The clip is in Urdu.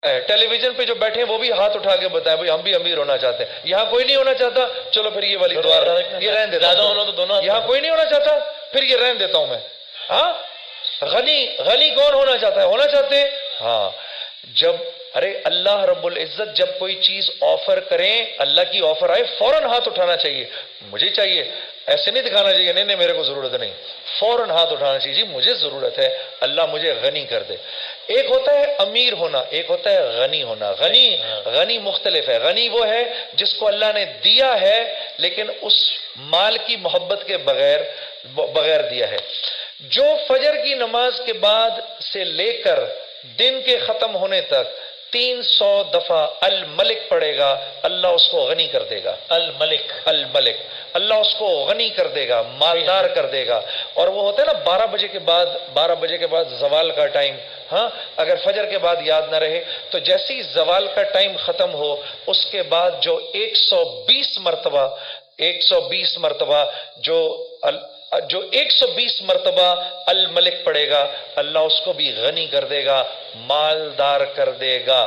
ٹیلی ویژن پہ جو بیٹھے ہیں وہ بھی ہاتھ اٹھا کے بتائیں بھائی ہم بھی امیر ہونا چاہتے ہیں. یہاں کوئی نہیں ہونا چاہتا, چلو پھر یہ والی دعا یہ رہن دیتا ہوں. یہاں کوئی نہیں ہونا چاہتا, پھر یہ رہن دیتا ہوں میں. ہاں, غنی کون ہونا چاہتا ہے؟ ہونا چاہتے ہیں. ہاں, جب ارے اللہ رب العزت جب کوئی چیز آفر کریں, اللہ کی آفر آئے, فوراً ہاتھ اٹھانا چاہیے. مجھے چاہیے, ایسے نہیں دکھانا چاہیے نہیں میرے کو ضرورت نہیں. فوراً ہاتھ اٹھانا چاہیے, جی مجھے ضرورت ہے, اللہ مجھے غنی کر دے. ایک ہوتا ہے امیر ہونا, ایک ہوتا ہے غنی ہونا. غنی مختلف ہے. غنی وہ ہے جس کو اللہ نے دیا ہے لیکن اس مال کی محبت کے بغیر دیا ہے. جو فجر کی نماز کے بعد سے لے کر دن کے ختم ہونے تک 300 دفعہ الملک پڑھے گا, اللہ اس کو غنی کر دے گا. الملک اللہ اس کو غنی کر دے گا, مالدار کر دے گا. اور وہ ہوتا ہے نا 12 بجے کے بعد زوال کا ٹائم. ہاں, اگر فجر کے بعد یاد نہ رہے تو جیسی زوال کا ٹائم ختم ہو اس کے بعد جو 120 مرتبہ جو 120 مرتبہ الملک پڑھے گا, اللہ اس کو بھی غنی کر دے گا, مالدار کر دے گا.